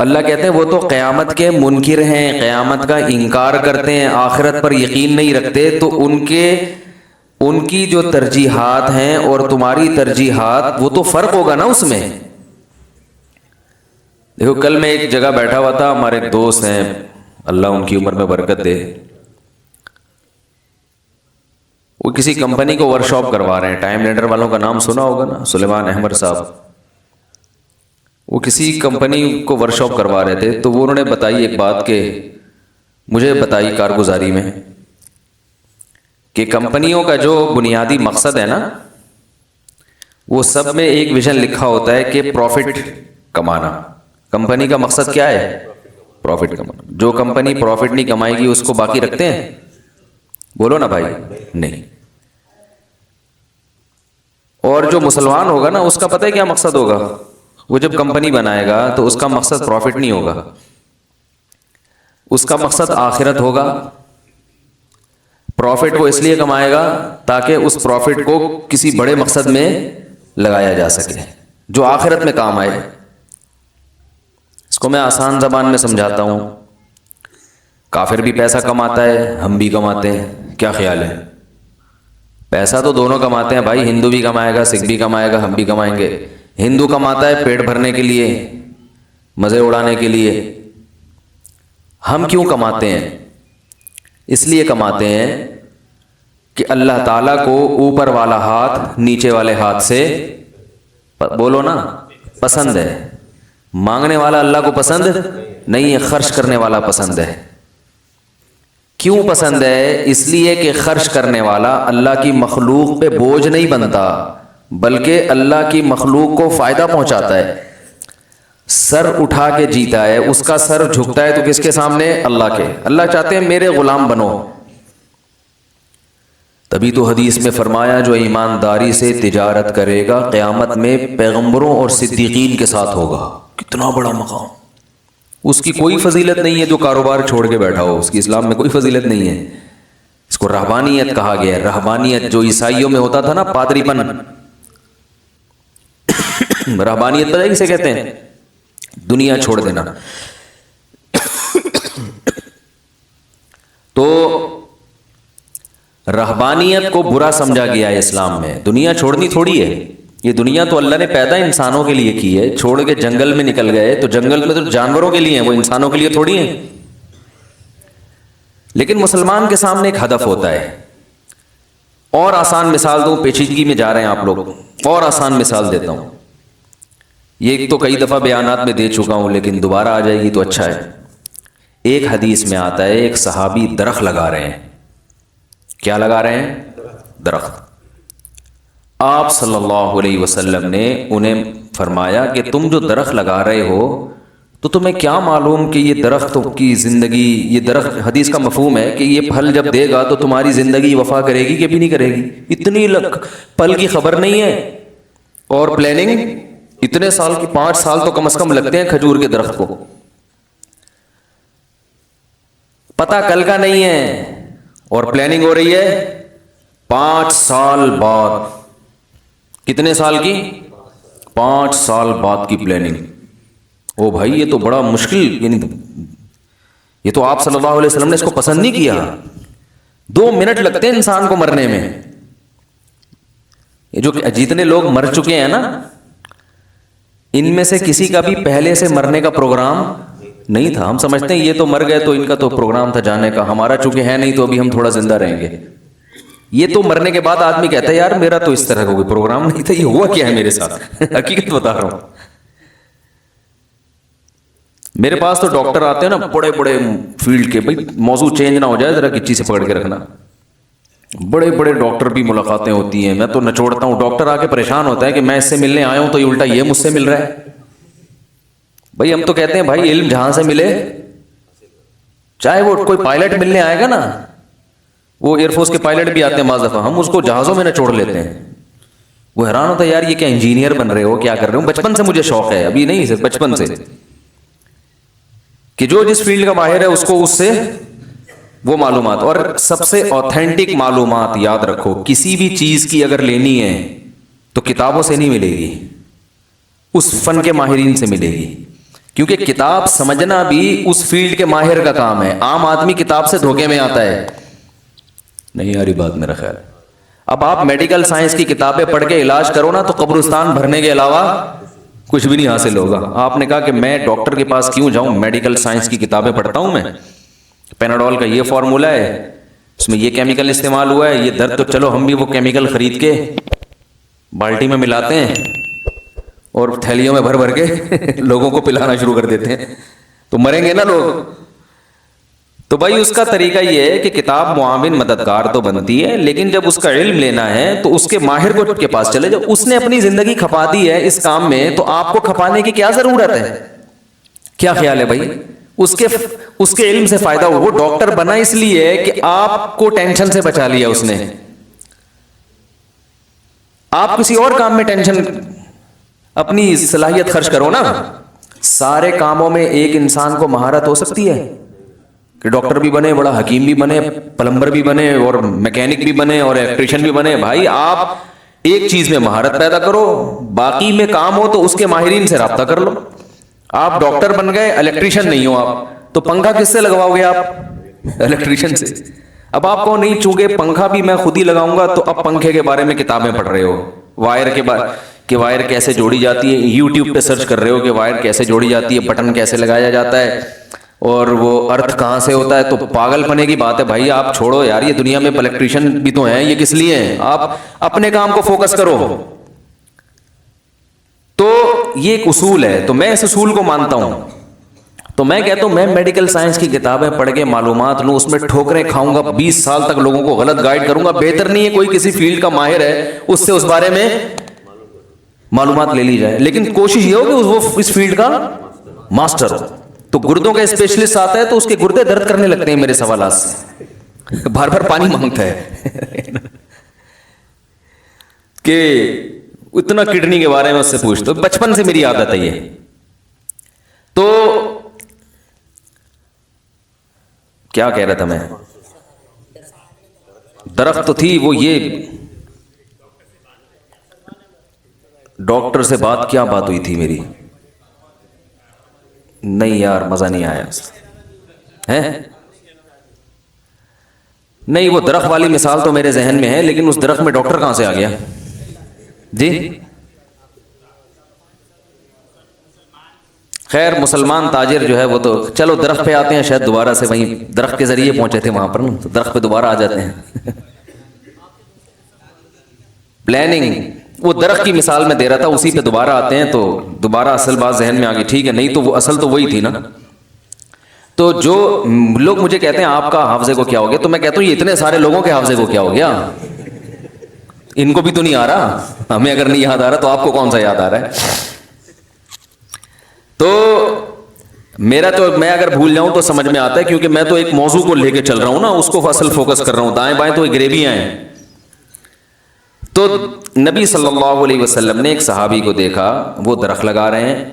اللہ کہتے ہیں وہ تو قیامت کے منکر ہیں، قیامت کا انکار کرتے ہیں، آخرت پر یقین نہیں رکھتے، تو ان کی جو ترجیحات ہیں اور تمہاری ترجیحات، وہ تو فرق ہوگا نا اس میں۔ دیکھو کل میں ایک جگہ بیٹھا ہوا تھا، ہمارے ایک دوست ہیں، اللہ ان کی عمر میں برکت دے، وہ کسی کمپنی کو ورکشاپ کروا رہے ہیں، ٹائم لینڈر والوں کا نام سنا ہوگا نا، سلیمان احمد صاحب، وہ کسی کمپنی کو ورکشاپ کروا رہے تھے، تو وہ انہوں نے بتائی ایک بات کہ مجھے بتائی کارگزاری میں کہ کمپنیوں کا جو بنیادی مقصد ہے نا، وہ سب میں ایک ویژن لکھا ہوتا ہے کہ پروفٹ کمانا۔ کمپنی کا مقصد کیا ہے؟ پروفٹ کمانا۔ جو کمپنی پروفٹ نہیں کمائے گی اس کو باقی رکھتے ہیں؟ بولو نا بھائی، نہیں۔ اور جو مسلمان ہوگا نا، اس کا پتہ ہے کیا مقصد ہوگا؟ وہ جب کمپنی بنائے گا تو اس کا مقصد پروفٹ نہیں ہوگا، اس کا مقصد آخرت ہوگا۔ پروفٹ وہ اس لیے کمائے گا تاکہ اس پروفٹ کو کسی بڑے مقصد میں لگایا جا سکے جو آخرت میں کام آئے۔ اس کو میں آسان زبان میں سمجھاتا ہوں، کافر بھی پیسہ کماتا ہے، ہم بھی کماتے ہیں، کیا خیال ہے؟ پیسہ تو دونوں کماتے ہیں بھائی، ہندو بھی کمائے گا، سکھ بھی کمائے گا، ہم بھی کمائیں گے۔ ہندو کماتا ہے پیٹ بھرنے کے لیے، مزے اڑانے کے لیے۔ ہم کیوں کماتے ہیں؟ اس لیے کماتے ہیں کہ اللہ تعالیٰ کو اوپر والا ہاتھ نیچے والے ہاتھ سے، بولو نا، پسند ہے۔ مانگنے والا اللہ کو پسند نہیں ہے، خرچ کرنے والا پسند ہے۔ کیوں پسند ہے؟ اس لیے کہ خرچ کرنے والا اللہ کی مخلوق پہ بوجھ نہیں بنتا، بلکہ اللہ کی مخلوق کو فائدہ پہنچاتا ہے۔ سر اٹھا کے جیتا ہے، اس کا سر جھکتا ہے تو کس کے سامنے؟ اللہ کے۔ اللہ چاہتے ہیں میرے غلام بنو۔ تبھی تو حدیث میں فرمایا جو ایمانداری سے تجارت کرے گا قیامت میں پیغمبروں اور صدیقین کے ساتھ ہوگا۔ کتنا بڑا مقام! اس کی کوئی فضیلت نہیں ہے جو کاروبار چھوڑ کے بیٹھا ہو، اس کی اسلام میں کوئی فضیلت نہیں ہے۔ اس کو رہبانیت کہا گیا ہے۔ رہبانیت جو عیسائیوں میں ہوتا تھا نا، پادری پن، رہبانیت پتہ ہے کسے کہتے ہیں؟ دنیا چھوڑ دینا۔ تو رہبانیت کو برا سمجھا گیا ہے اسلام میں۔ دنیا چھوڑنی تھوڑی ہے، یہ دنیا تو اللہ نے پیدا انسانوں کے لیے کی ہے۔ چھوڑ کے جنگل میں نکل گئے تو جنگل میں تو جانوروں کے لیے ہیں، وہ انسانوں کے لیے تھوڑی ہیں۔ لیکن مسلمان کے سامنے ایک ہدف ہوتا ہے۔ اور آسان مثال دوں، پیچیدگی میں جا رہے ہیں آپ لوگ، اور آسان مثال دیتا ہوں۔ یہ تو کئی دفعہ بیانات میں دے چکا ہوں، لیکن دوبارہ آ جائے گی تو اچھا ہے۔ ایک حدیث میں آتا ہے ایک صحابی درخت لگا رہے ہیں۔ کیا لگا رہے ہیں؟ درخت۔ آپ صلی اللہ علیہ وسلم نے انہیں فرمایا کہ تم جو درخت لگا رہے ہو تو تمہیں کیا معلوم کہ یہ درخت کی زندگی، یہ درخت، حدیث کا مفہوم ہے کہ یہ پھل جب دے گا تو تمہاری زندگی وفا کرے گی کہ بھی نہیں کرے گی؟ اتنی پل کی خبر نہیں ہے، اور پلاننگ اتنے سال کی، 5 سال تو کم از کم لگتے ہیں کھجور کے درخت کو۔ پتہ کل کا نہیں ہے، اور پلاننگ ہو رہی ہے 5 سال بعد۔ کتنے سال کی؟ 5 سال بعد کی پلاننگ۔ او بھائی یہ تو بڑا مشکل، یعنی یہ تو آپ صلی اللہ علیہ وسلم نے اس کو پسند نہیں کیا۔ 2 منٹ لگتے ہیں انسان کو مرنے میں۔ یہ جو جتنے لوگ مر چکے ہیں نا، ان میں سے کسی کا بھی پہلے سے مرنے کا پروگرام نہیں تھا۔ ہم سمجھتے ہیں یہ تو مر گئے تو ان کا تو پروگرام تھا جانے کا، ہمارا چونکہ ہے نہیں تو ابھی ہم تھوڑا زندہ رہیں گے۔ یہ تو مرنے کے بعد آدمی کہتا ہے یار میرا تو اس طرح کا کوئی پروگرام نہیں تھا، یہ ہوا کیا ہے میرے ساتھ؟ حقیقت بتا رہا ہوں۔ میرے پاس تو ڈاکٹر آتے ہیں نا بڑے بڑے فیلڈ کے، بھائی موضوع چینج نہ ہو جائے ذرا کچی سے پکڑ کے رکھنا۔ بڑے بڑے ڈاکٹر بھی ملاقاتیں ہوتی ہیں، میں تو نچوڑتا ہوں۔ ڈاکٹر آ کے پریشان ہوتا ہے کہ میں اس سے ملنے آیا ہوں تو یہ الٹا یہ مجھ سے مل رہا ہے۔ بھائی ہم تو کہتے ہیں بھائی علم جہاں سے ملے، چاہے وہ کوئی پائلٹ ملنے آئے گا نا، وہ ایئر فورس کے پائلٹ بھی آتے ہیں بعض دفعہ، ہم اس کو جہازوں میں نچوڑ لیتے ہیں۔ وہ حیران ہوتا ہے یار یہ کیا انجینئر بن رہے ہو، کیا کر رہے ہو؟ بچپن سے مجھے شوق ہے، ابھی نہیں، صرف بچپن سے، کہ جو جس فیلڈ کا ماہر ہے اس کو اس سے وہ معلومات۔ اور سب سے اوتھینٹک معلومات یاد رکھو، کسی بھی چیز کی اگر لینی ہے تو کتابوں سے نہیں ملے گی، اس فن کے ماہرین سے ملے گی۔ کیونکہ کتاب سمجھنا بھی اس فیلڈ کے ماہر کا کام ہے. عام آدمی کتاب سے دھوکے میں آتا ہے. نہیں آ رہی بات میرا خیال. اب آپ میڈیکل سائنس کی کتابیں پڑھ کے علاج کرو نا تو قبرستان بھرنے کے علاوہ کچھ بھی نہیں حاصل ہوگا. آپ نے کہا کہ میں ڈاکٹر کے پاس کیوں جاؤں, میڈیکل سائنس کی کتابیں پڑھتا ہوں, میں پیناڈول کا یہ فارمولہ ہے, اس میں یہ کیمیکل استعمال ہوا ہے, یہ درد, تو چلو ہم بھی وہ کیمیکل خرید کے بالٹی میں ملاتے ہیں اور تھیلیوں میں بھر بھر کے لوگوں کو پلانا شروع کر دیتے ہیں, تو مریں گے نا لوگ. تو بھائی اس کا طریقہ یہ ہے کہ کتاب معاون مددگار تو بنتی ہے, لیکن جب اس کا علم لینا ہے تو اس کے ماہر کو کے پاس چلے. جب اس نے اپنی زندگی کھپا دی ہے اس کام میں تو آپ کو کھپانے کی کیا ضرورت ہے؟ کیا خیال ہے بھائی؟ اس کے علم سے فائدہ ہو. وہ ڈاکٹر بنا اس لیے کہ آپ کو ٹینشن سے بچا لیا اس نے. آپ کسی اور کام میں ٹینشن, اپنی صلاحیت خرچ کرو نا. سارے کاموں میں ایک انسان کو مہارت ہو سکتی ہے کہ ڈاکٹر بھی بنے, بڑا حکیم بھی بنے, پلمبر بھی بنے, اور میکینک بھی بنے, اور الیکٹریشین بھی بنے. بھائی آپ ایک چیز میں مہارت پیدا کرو, باقی میں کام ہو تو اس کے ماہرین سے رابطہ کر لو. آپ ڈاکٹر بن گئے, الیکٹریشین نہیں ہو آپ, تو پنکھا کس سے لگواؤ گے آپ؟ الیکٹریشین سے. اب آپ کو نہیں, چونکہ پنکھا بھی میں خود ہی لگاؤں گا, تو اب پنکھے کے بارے میں کتابیں پڑھ رہے ہو, وائر کے بارے کہ وائر کیسے جوڑی جاتی ہے, یوٹیوب پہ سرچ کر رہے ہو کہ وائر کیسے جوڑی جاتی ہے, بٹن کیسے لگایا جاتا ہے, اور وہ ارتھ کہاں سے ہوتا ہے. تو پاگل پنے کی بات ہے بھائی, آپ چھوڑو یار, یہ دنیا میں الیکٹریشین بھی تو ہیں, یہ کس لیے ہیں؟ آپ اپنے کام کو فوکس کرو. تو یہ ایک اصول ہے, تو میں اس اصول کو مانتا ہوں. تو میں کہتا ہوں میں میڈیکل سائنس کی کتابیں پڑھ کے معلومات لوں, اس میں ٹھوکریں کھاؤں گا, 20 سال تک لوگوں کو غلط گائیڈ کروں گا. بہتر نہیں ہے کوئی کسی فیلڈ کا ماہر ہے اس سے اس بارے میں معلومات لے لی جائے, لیکن کوشش یہ ہو کہ وہ اس فیلڈ کا ماسٹر ہو. تو گردوں کا اسپیشلسٹ آتا ہے تو اس کے گردے درد کرنے لگتے ہیں میرے سوالات سے, بار بار پانی مانگتا ہے کہ اتنا کڈنی کے بارے میں اس سے پوچھتا ہوں. بچپن سے میری عادت ہے یہ. تو کیا کہہ رہا تھا میں؟ درخت تو تھی وہ, یہ ڈاکٹر سے بات, کیا بات ہوئی تھی میری؟ نہیں یار مزہ نہیں آیا ہے. نہیں, وہ درخت والی مثال تو میرے ذہن میں ہے, لیکن اس درخت میں ڈاکٹر کہاں سے آ گیا جی؟ خیر مسلمان تاجر جو ہے وہ تو چلو درخت پہ آتے ہیں, شاید دوبارہ سے وہیں درخت کے ذریعے پہنچے تھے وہاں پر نا, تو درخت پہ دوبارہ آ جاتے ہیں. پلاننگ, وہ درخت کی مثال میں دے رہا تھا, اسی پہ دوبارہ آتے ہیں تو دوبارہ اصل بات ذہن میں آ گئی. ٹھیک ہے, نہیں تو وہ اصل تو وہی تھی نا. تو جو لوگ مجھے کہتے ہیں آپ کا حافظے کو کیا ہو گیا, تو میں کہتا ہوں یہ اتنے سارے لوگوں کے حافظے کو کیا ہو گیا, ان کو بھی تو نہیں آ رہا. ہمیں اگر نہیں یاد آ رہا تو آپ کو کون سا یاد آ رہا ہے؟ تو میرا تو, میں اگر بھول جاؤں تو سمجھ میں آتا ہے, کیونکہ میں تو ایک موضوع کو لے کے چل رہا ہوں نا, اس کو اصل فوکس کر رہا ہوں. دائیں بائیں تو گریبیاں ہیں. تو نبی صلی اللہ علیہ وسلم نے ایک صحابی کو دیکھا, وہ درخت لگا رہے ہیں.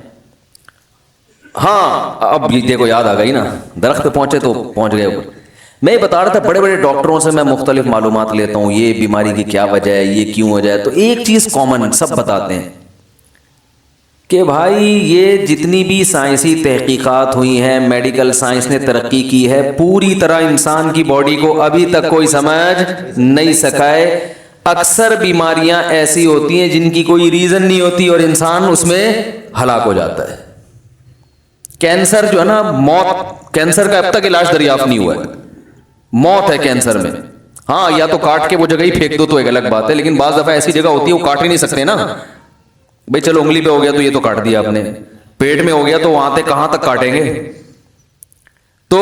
ہاں اب دیکھو یاد آ گئی نا, درخت پہ پہنچے تو پہنچ گئے اوپر. میں یہ بتا رہا تھا بڑے بڑے ڈاکٹروں سے میں مختلف معلومات لیتا ہوں, یہ بیماری کی کیا وجہ ہے, یہ کیوں ہو جائے. تو ایک چیز کامن سب بتاتے ہیں کہ بھائی یہ جتنی بھی سائنسی تحقیقات ہوئی ہیں, میڈیکل سائنس نے ترقی کی ہے, پوری طرح انسان کی باڈی کو ابھی تک کوئی سمجھ نہیں سکا ہے. اکثر بیماریاں ایسی ہوتی ہیں جن کی کوئی ریزن نہیں ہوتی اور انسان اس میں ہلاک ہو جاتا ہے. کینسر جو ہے نا, موت, کینسر کا اب تک علاج دریافت نہیں ہوا ہے, موت ہے کینسر میں. ہاں یا تو کاٹ کے وہ جگہ ہی پھینک دو تو ایک الگ بات ہے, لیکن بعض دفعہ ایسی جگہ ہوتی ہے وہ کاٹ ہی نہیں سکتے نا. بھئی چلو انگلی پہ ہو گیا تو یہ تو کاٹ دیا آپ نے, پیٹ میں ہو گیا تو وہاں تک کہاں تک کاٹیں گے. تو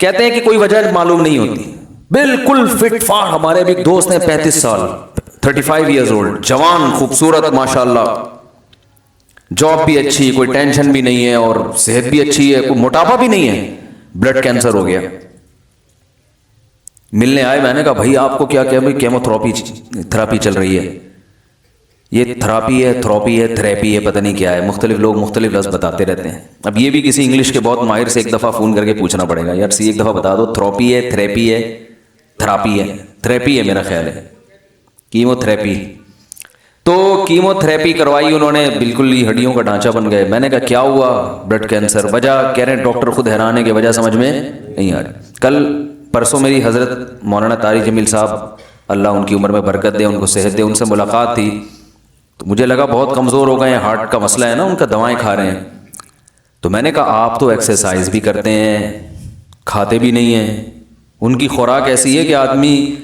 کہتے ہیں کہ کوئی وجہ معلوم نہیں ہوتی. بالکل فٹ فاٹ, ہمارے بھی دوست ہیں 35 سال 35 ایئرز اولڈ, جوان خوبصورت ماشاءاللہ, جاب بھی اچھی, کوئی ٹینشن بھی نہیں ہے اور صحت بھی اچھی ہے, کوئی موٹاپا بھی نہیں ہے, بلڈ کینسر ہو گیا. ملنے آئے, میں نے کہا بھائی آپ کو کیا بھائی کیمو تھراپی چل رہی ہے. یہ تھراپی ہے, تھراپی ہے, تھراپی ہے, پتہ نہیں کیا ہے, مختلف لوگ مختلف لفظ بتاتے رہتے ہیں. اب یہ بھی کسی انگلش کے بہت ماہر سے ایک دفعہ فون کر کے پوچھنا پڑے گا, یار ایک دفعہ بتا دو تھراپی ہے, تھراپی ہے, تھراپی ہے, تھراپی ہے میرا خیال ہے, کیمو تھراپی. تو کیمو تھراپی کروائی انہوں نے، بالکل ہی ہڈیوں کا ڈھانچہ بن گئے. میں نے کہا کیا ہوا؟ Blood cancer. وجہ کہہ رہے ہیں ڈاکٹر خود حیران ہے کہ وجہ سمجھ میں نہیں آ رہی. کل پرسوں میری حضرت مولانا طارق جمیل صاحب، اللہ ان کی عمر میں برکت دے، ان کو صحت دے، ان سے ملاقات تھی. تو مجھے لگا بہت کمزور ہو گئے ہیں، ہارٹ کا مسئلہ ہے نا ان کا، دوائیں کھا رہے ہیں. تو میں نے کہا آپ تو ایکسرسائز بھی کرتے ہیں، کھاتے بھی نہیں ہیں. ان کی خوراک ایسی ہے کہ آدمی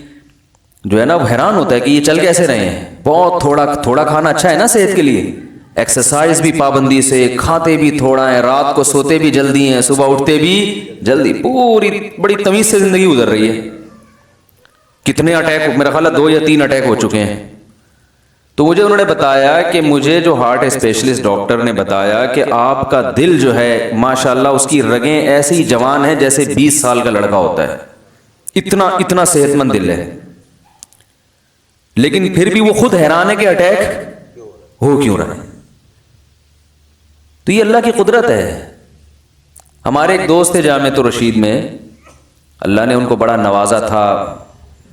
جو ہے نا وہ حیران ہوتا ہے کہ یہ چل کیسے رہے ہیں. بہت تھوڑا کھانا اچھا ہے نا صحت کے لیے، ایکسرسائز بھی پابندی سے، کھاتے بھی تھوڑا ہیں، رات کو سوتے بھی جلدی ہیں، صبح اٹھتے بھی جلدی، پوری بڑی تمیز سے زندگی گزر رہی ہے. کتنے اٹیک، میرا خیال ہے 2 یا 3 اٹیک ہو چکے ہیں. تو مجھے انہوں نے بتایا کہ مجھے جو ہارٹ اسپیشلسٹ ڈاکٹر نے بتایا کہ آپ کا دل جو ہے ماشاءاللہ اس کی رگیں ایسی جوان ہیں جیسے 20 سال کا لڑکا ہوتا ہے، اتنا صحت مند دل ہے. لیکن پھر بھی وہ خود حیران ہے کہ اٹیک ہو کیوں رہا ہے. تو یہ اللہ کی قدرت ہے. ہمارے ایک دوست تھے جامعۃ الرشید میں، اللہ نے ان کو بڑا نوازا تھا،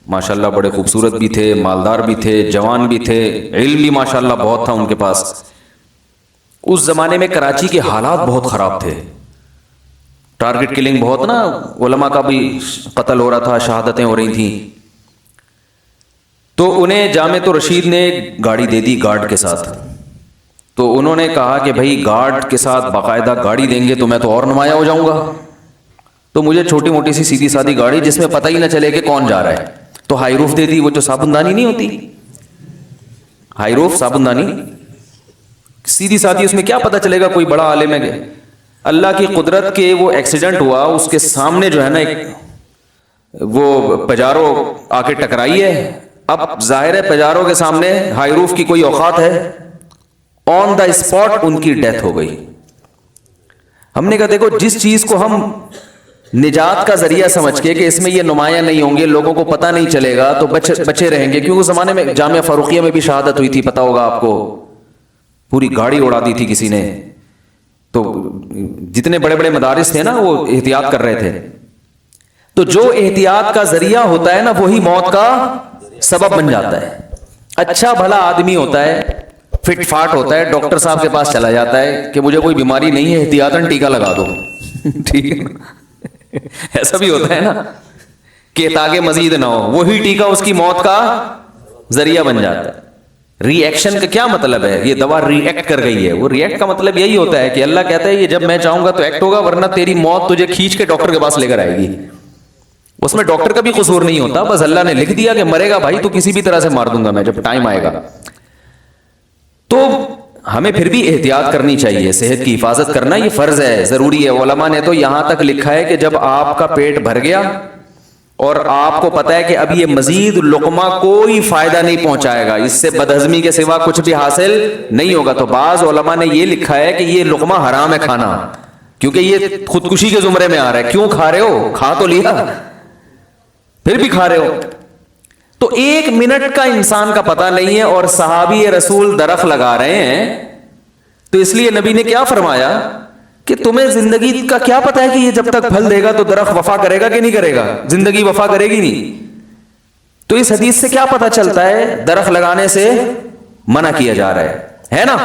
ماشاءاللہ بڑے خوبصورت بھی تھے، مالدار بھی تھے، جوان بھی تھے، علم بھی ماشاءاللہ بہت تھا ان کے پاس. اس زمانے میں کراچی کے حالات بہت خراب تھے، ٹارگٹ کلنگ بہت نا، علماء کا بھی قتل ہو رہا تھا، شہادتیں ہو رہی تھیں. تو انہیں جامعۃ الرشید نے گاڑی دے دی گارڈ کے ساتھ. تو انہوں نے کہا کہ بھائی گارڈ کے ساتھ باقاعدہ گاڑی دیں گے تو میں تو اور نمایاں ہو جاؤں گا. تو مجھے چھوٹی موٹی سی سیدھی سادی گاڑی جس میں پتہ ہی نہ چلے کہ کون جا رہا ہے، تو ہائی روف دے دی. وہ جو صابن دانی نہیں ہوتی، ہائی روف صابن دانی سیدھی سادھی، اس میں کیا پتہ چلے گا کوئی بڑا عالم ہے. اللہ کی قدرت کے وہ ایکسیڈنٹ ہوا، اس کے سامنے جو ہے نا ایک وہ پجارو آ کے ٹکرائی ہے. اب ظاہر ہے پجارو کے سامنے ہائی روف کی کوئی اوقات ہے، آن دا اسپاٹ ان کی ڈیتھ ہو گئی. ہم نے کہا دیکھو جس چیز کو ہم نجات کا ذریعہ سمجھ کے کہ اس میں یہ نمایاں نہیں ہوں گے، لوگوں کو پتہ نہیں چلے گا تو بچے رہیں گے. کیونکہ اس زمانے میں جامعہ فاروقیہ میں بھی شہادت ہوئی تھی، پتہ ہوگا آپ کو، پوری گاڑی اڑا دی تھی کسی نے. تو جتنے بڑے بڑے مدارس تھے نا وہ احتیاط کر رہے تھے. تو جو احتیاط کا ذریعہ ہوتا ہے نا وہی موت کا سبب بن جاتا ہے. اچھا بھلا آدمی ہوتا ہے، فٹ فاٹ ہوتا ہے، ڈاکٹر صاحب کے پاس چلا جاتا ہے کہ مجھے کوئی بیماری نہیں ہے، احتیاطاً ٹیکا لگا دو. ٹھیک ہے، ایسا بھی ہوتا ہے نا کہ تاکہ مزید نہ ہو، وہی ٹیکا اس کی موت کا ذریعہ بن جاتا ہے. ری ایکشن کا کیا مطلب ہے؟ یہ دوا ری ایکٹ کر گئی ہے. وہ ری ایکٹ کا مطلب یہی ہوتا ہے کہ اللہ کہتا ہے یہ جب میں چاہوں گا تو ایکٹ ہوگا، ورنہ تیری موت تجھے کھینچ کے ڈاکٹر کے پاس لے کر آئے گی. اس میں ڈاکٹر کا بھی قصور نہیں ہوتا، بس اللہ نے لکھ دیا کہ مرے گا بھائی تو کسی بھی طرح سے مار دوں گا میں جب ٹائم آئے گا. تو ہمیں پھر بھی احتیاط کرنی چاہیے، صحت کی حفاظت کرنا یہ فرض ہے، ضروری ہے. علماء نے تو یہاں تک لکھا ہے کہ جب آپ کا پیٹ بھر گیا اور آپ کو پتا ہے کہ اب یہ مزید لقمہ کوئی فائدہ نہیں پہنچائے گا، اس سے بدہضمی کے سوا کچھ بھی حاصل نہیں ہوگا، تو بعض علماء نے یہ لکھا ہے کہ یہ لقمہ حرام ہے کھانا، کیونکہ یہ خودکشی کے زمرے میں آ رہا ہے. کیوں کھا رہے ہو؟ کھا تو لیا پھر بھی کھا رہے ہو. تو 1 منٹ کا انسان کا پتہ نہیں ہے، اور صحابی رسول درخت لگا رہے ہیں. تو اس لیے نبی نے کیا فرمایا کہ تمہیں زندگی کا کیا پتا ہے کہ یہ جب تک پھل دے گا تو درخت وفا کرے گا کہ نہیں کرے گا؟ زندگی وفا کرے گی نہیں. تو اس حدیث سے کیا پتا چلتا ہے؟ درخت لگانے سے منع کیا جا رہا ہے نا.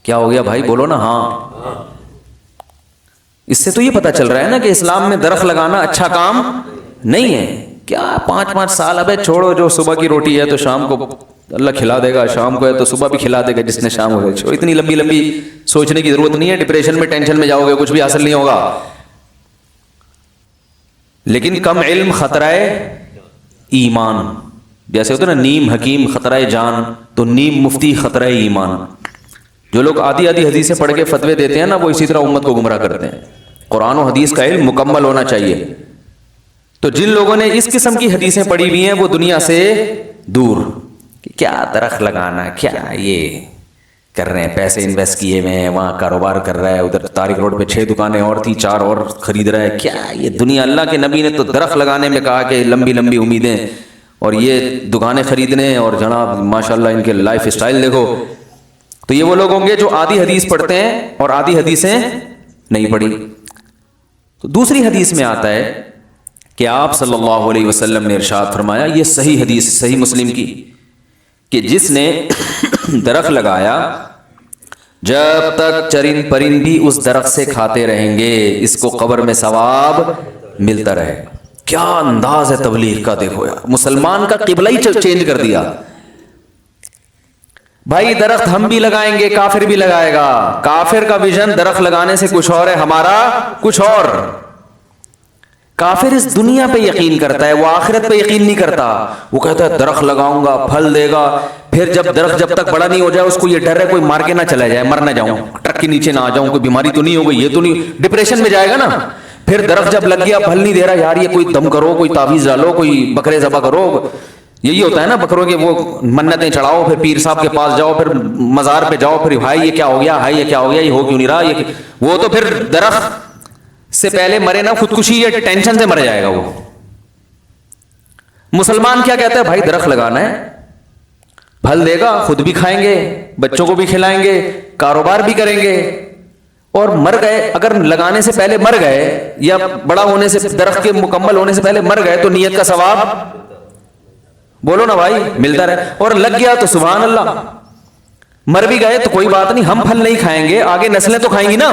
کیا ہو گیا بھائی؟ بولو نا ہاں. اس سے تو یہ پتا چل رہا ہے نا کہ اسلام میں درخت لگانا اچھا کام نہیں ہے. کیا 5-5 سال ابے چھوڑو، جو صبح کی روٹی ہے تو شام کو اللہ کھلا دے گا، شام کو ہے تو صبح بھی کھلا دے گا جس نے شام ہو. اتنی لمبی سوچنے کی ضرورت نہیں ہے، ڈپریشن میں ٹینشن میں جاؤ گے کچھ بھی حاصل نہیں ہوگا. لیکن کم علم خطرہ ایمان، جیسے ہوتا ہے نا نیم حکیم خطرہ جان، تو نیم مفتی خطرہ ایمان. جو لوگ آدھی حدیثیں پڑھ کے فتوے دیتے ہیں نا وہ اسی طرح امت کو گمراہ کرتے ہیں. قرآن و حدیث کا علم مکمل ہونا چاہیے. تو جن لوگوں نے اس قسم کی حدیثیں پڑھی ہوئی ہیں وہ دنیا سے دور، کہ کیا درخت لگانا، کیا یہ کر رہے ہیں، پیسے انویسٹ کیے ہوئے ہیں، وہاں کاروبار کر رہا ہے، ادھر طارق روڈ پہ 6 دکانیں اور تھی، 4 اور خرید رہا ہے، کیا یہ دنیا. اللہ کے نبی نے تو درخت لگانے میں کہا کہ لمبی امیدیں، اور یہ دکانیں خریدنے، اور جناب ماشاءاللہ ان کے لائف اسٹائل دیکھو. تو یہ وہ لوگ ہوں گے جو آدھی حدیث پڑھتے ہیں اور آدھی حدیثیں نہیں پڑھی. تو دوسری حدیث میں آتا ہے کہ آپ صلی اللہ علیہ وسلم نے ارشاد فرمایا، یہ صحیح حدیث، صحیح مسلم کی، کہ جس نے درخت لگایا جب تک چرند پرند بھی اس درخت سے کھاتے رہیں گے اس کو قبر میں ثواب ملتا رہے گا. کیا انداز ہے تبلیغ کا، دیکھو یار، مسلمان کا قبلہ ہی چینج کر دیا. بھائی درخت ہم بھی لگائیں گے، کافر بھی لگائے گا. کافر کا ویژن درخت لگانے سے کچھ اور ہے، ہمارا کچھ اور. کافر اس دنیا پہ یقین کرتا ہے، وہ آخرت پہ یقین نہیں کرتا. وہ کہتا ہے درخت لگاؤں گا، پھل دے گا. پھر جب درخت جب تک بڑا نہیں ہو جائے اس کو یہ ڈر ہے کوئی مار کے نہ چلا جائے، مر نہ جاؤں، ٹرک کے نیچے نہ آ جاؤں، کوئی بیماری تو نہیں ہو گئی، یہ تو نہیں، ڈپریشن میں جائے گا نا. پھر درخت جب لگ گیا، پھل نہیں دے رہا، یار یہ کوئی دم کرو، کوئی تعویذ ڈالو، کوئی بکرے ذبح کرو. یہی ہوتا ہے نا بکروں کے، وہ منتیں چڑھاؤ، پھر پیر صاحب کے پاس جاؤ، پھر مزار پہ جاؤ، پھر بھائی یہ کیا ہو گیا، بھائی یہ کیا ہو گیا، یہ ہو کیوں نہیں رہا، یہ وہ تو پھر درخت سے پہلے مرے نا خودکشی یا ٹینشن سے مر جائے گا وہ. مسلمان کیا کہتا ہے، بھائی درخت لگانا ہے، پھل دے گا، خود بھی کھائیں گے، بچوں کو بھی کھلائیں گے، کاروبار بھی کریں گے. اور مر گئے، اگر لگانے سے پہلے مر گئے یا بڑا ہونے سے، درخت کے مکمل ہونے سے پہلے مر گئے تو نیت کا ثواب، بولو نا بھائی، ملتا رہے. اور لگ گیا تو سبحان اللہ. مر بھی گئے تو کوئی بات نہیں، ہم پھل نہیں کھائیں گے، آگے نسلیں تو کھائیں گی نا.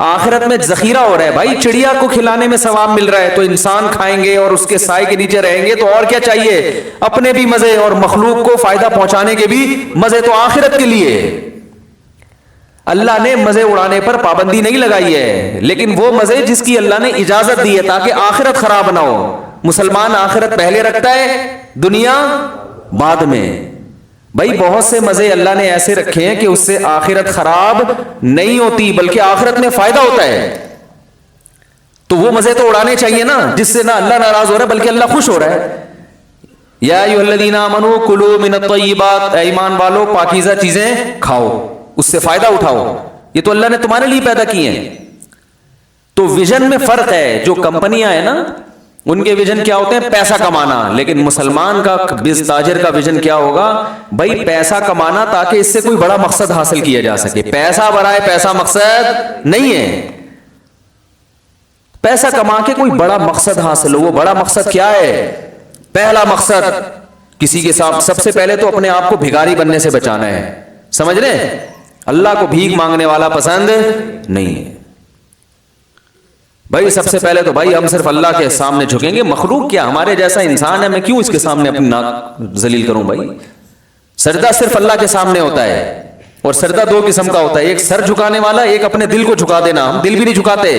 آخرت میں ذخیرہ ہو رہا ہے بھائی، چڑیا کو کھلانے میں ثواب مل رہا ہے تو انسان کھائیں گے اور اس کے سائے کے نیچے رہیں گے، تو اور کیا چاہیے. اپنے بھی مزے اور مخلوق کو فائدہ پہنچانے کے بھی مزے، تو آخرت کے لیے. اللہ نے مزے اڑانے پر پابندی نہیں لگائی ہے، لیکن وہ مزے جس کی اللہ نے اجازت دی ہے تاکہ آخرت خراب نہ ہو. مسلمان آخرت پہلے رکھتا ہے، دنیا بعد میں. بھائی بہت سے مزے اللہ نے ایسے رکھے ہیں کہ اس سے آخرت خراب نہیں ہوتی بلکہ آخرت میں فائدہ ہوتا ہے. تو وہ مزے تو اڑانے چاہیے نا جس سے نہ اللہ ناراض ہو رہا ہے بلکہ اللہ خوش ہو رہا ہے. یا ایھا الذین آمنوا کلوا من الطیبات، اے ایمان والو پاکیزہ چیزیں کھاؤ، اس سے فائدہ اٹھاؤ، یہ تو اللہ نے تمہارے لیے پیدا کی ہیں. تو ویژن میں فرق ہے. جو کمپنیاں ہیں نا ان کے ویژن کیا ہوتے ہیں، پیسہ کمانا. لیکن مسلمان کا، تاجر کا ویژن کیا ہوگا، بھائی پیسہ کمانا تاکہ اس سے کوئی بڑا مقصد حاصل کیا جا سکے. پیسہ برائے پیسہ مقصد نہیں ہے. پیسہ کما کے کوئی بڑا مقصد حاصل ہو. وہ بڑا مقصد کیا ہے؟ پہلا مقصد کسی کے ساتھ سب سے پہلے تو اپنے آپ کو بھکاری بننے سے بچانا ہے. سمجھ رہے ہیں؟ اللہ کو بھیک مانگنے والا پسند نہیں ہے. بھائی سب سے پہلے تو بھائی ہم صرف اللہ کے سامنے جھکیں گے. مخلوق کیا، ہمارے جیسا انسان ہے، میں کیوں اس کے سامنے اپنی ناک ذلیل کروں. بھائی سجدہ صرف اللہ کے سامنے ہوتا ہے. اور سجدہ دو قسم کا ہوتا ہے، ایک سر جھکانے والا، ایک اپنے دل کو جھکا دینا. ہم دل بھی نہیں جھکاتے.